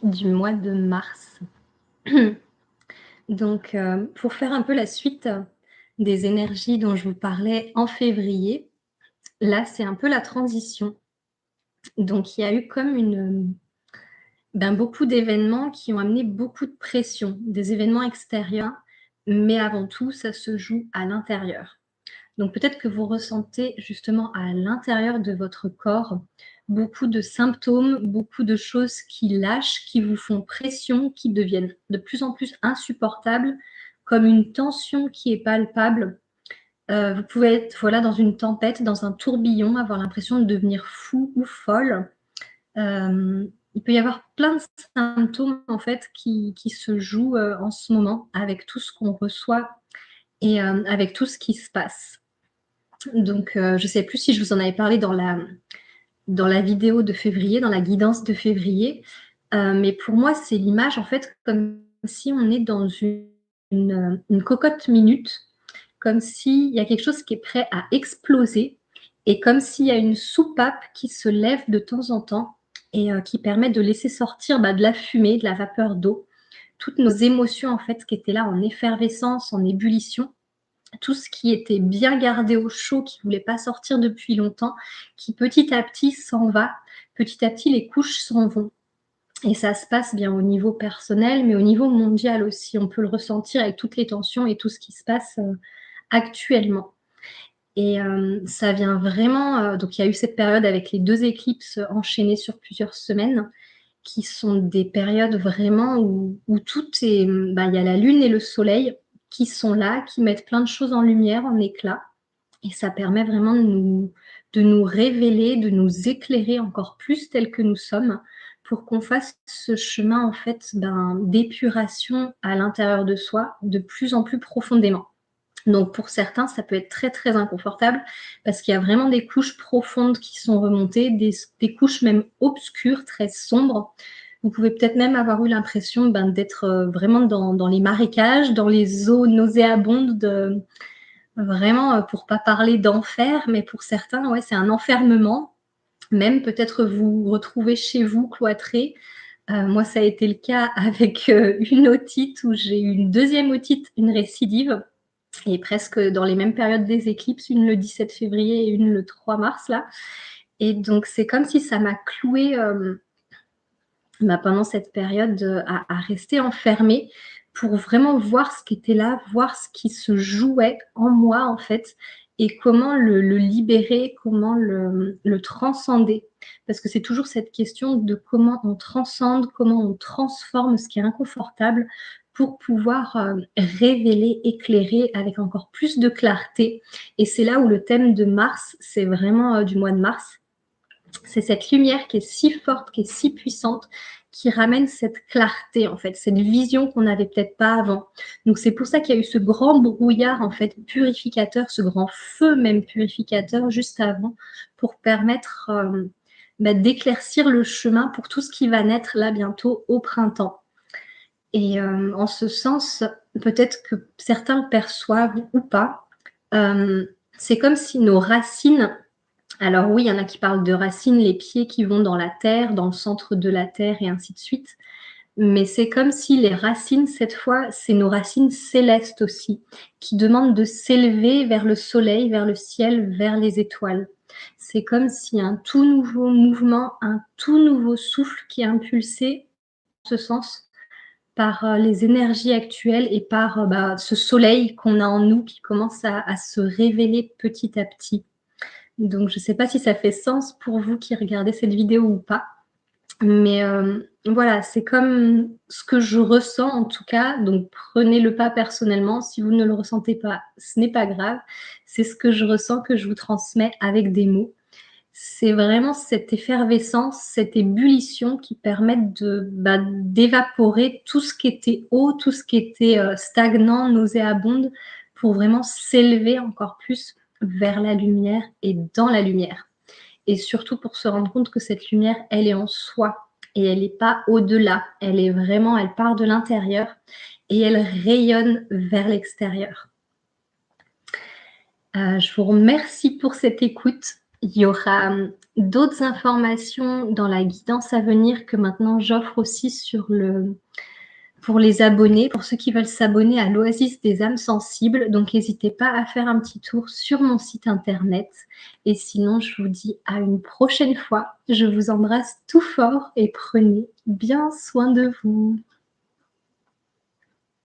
du mois de mars. Donc, pour faire un peu la suite des énergies dont je vous parlais en février, là, c'est un peu la transition. Donc il y a eu comme beaucoup d'événements qui ont amené beaucoup de pression, des événements extérieurs, mais avant tout, ça se joue à l'intérieur. Donc peut-être que vous ressentez justement à l'intérieur de votre corps beaucoup de symptômes, beaucoup de choses qui lâchent, qui vous font pression, qui deviennent de plus en plus insupportables, comme une tension qui est palpable. Vous pouvez être, voilà, dans une tempête, dans un tourbillon, avoir l'impression de devenir fou ou folle. Il peut y avoir plein de symptômes en fait qui se jouent, en ce moment avec tout ce qu'on reçoit et avec tout ce qui se passe. Donc, je ne sais plus si je vous en avais parlé dans la vidéo de février, dans la guidance de février, mais pour moi, c'est l'image en fait comme si on est dans une cocotte minute, comme s'il y a quelque chose qui est prêt à exploser et comme s'il y a une soupape qui se lève de temps en temps et qui permet de laisser sortir, de la fumée, de la vapeur d'eau, toutes nos émotions en fait qui étaient là en effervescence, en ébullition, tout ce qui était bien gardé au chaud, qui ne voulait pas sortir depuis longtemps, qui petit à petit s'en va. Petit à petit, les couches s'en vont. Et ça se passe bien au niveau personnel, mais au niveau mondial aussi. On peut le ressentir avec toutes les tensions et tout ce qui se passe actuellement. Et ça vient vraiment. Donc, il y a eu cette période avec les 2 éclipses enchaînées sur plusieurs semaines, qui sont des périodes vraiment où tout est. Il y a la lune et le soleil qui sont là, qui mettent plein de choses en lumière, en éclat. Et ça permet vraiment de nous révéler, de nous éclairer encore plus tels que nous sommes, pour qu'on fasse ce chemin en fait, d'épuration à l'intérieur de soi, de plus en plus profondément. Donc pour certains, ça peut être très, très inconfortable parce qu'il y a vraiment des couches profondes qui sont remontées, des couches même obscures, très sombres. Vous pouvez peut-être même avoir eu l'impression, d'être, vraiment dans les marécages, dans les eaux nauséabondes vraiment, pour pas parler d'enfer, mais pour certains, ouais, c'est un enfermement. Même peut-être vous retrouver chez vous cloîtré. Moi, ça a été le cas avec, une otite où j'ai eu une deuxième otite, une récidive, et presque dans les mêmes périodes des éclipses, une le 17 février et une le 3 mars là. Et donc c'est comme si ça m'a clouée, pendant cette période, à rester enfermée pour vraiment voir ce qui était là, voir ce qui se jouait en moi en fait, et comment le libérer, comment le transcender. Parce que c'est toujours cette question de comment on transcende, comment on transforme ce qui est inconfortable pour pouvoir, révéler, éclairer avec encore plus de clarté. Et c'est là où le thème de mars, c'est vraiment, du mois de mars, c'est cette lumière qui est si forte, qui est si puissante, qui ramène cette clarté, en fait, cette vision qu'on n'avait peut-être pas avant. Donc c'est pour ça qu'il y a eu ce grand brouillard, en fait, purificateur, ce grand feu même purificateur juste avant, pour permettre d'éclaircir le chemin pour tout ce qui va naître là bientôt au printemps. Et en ce sens, peut-être que certains le perçoivent ou pas, c'est comme si nos racines. Alors oui, il y en a qui parlent de racines, les pieds qui vont dans la terre, dans le centre de la terre et ainsi de suite. Mais c'est comme si les racines, cette fois, c'est nos racines célestes aussi, qui demandent de s'élever vers le soleil, vers le ciel, vers les étoiles. C'est comme si un tout nouveau mouvement, un tout nouveau souffle qui est impulsé, en ce sens, par les énergies actuelles et par ce soleil qu'on a en nous qui commence à se révéler petit à petit. Donc je ne sais pas si ça fait sens pour vous qui regardez cette vidéo ou pas. Mais voilà, c'est comme ce que je ressens en tout cas, donc prenez-le pas personnellement. Si vous ne le ressentez pas, ce n'est pas grave. C'est ce que je ressens, que je vous transmets avec des mots. C'est vraiment cette effervescence, cette ébullition qui permettent d'évaporer tout ce qui était haut, tout ce qui était, stagnant, nauséabonde, pour vraiment s'élever encore plus vers la lumière et dans la lumière. Et surtout pour se rendre compte que cette lumière, elle est en soi et elle n'est pas au-delà. Elle part de l'intérieur et elle rayonne vers l'extérieur. Je vous remercie pour cette écoute. Il y aura d'autres informations dans la guidance à venir que maintenant j'offre aussi pour les abonnés, pour ceux qui veulent s'abonner à l'Oasis des âmes sensibles. Donc n'hésitez pas à faire un petit tour sur mon site internet. Et sinon, je vous dis à une prochaine fois. Je vous embrasse tout fort et prenez bien soin de vous.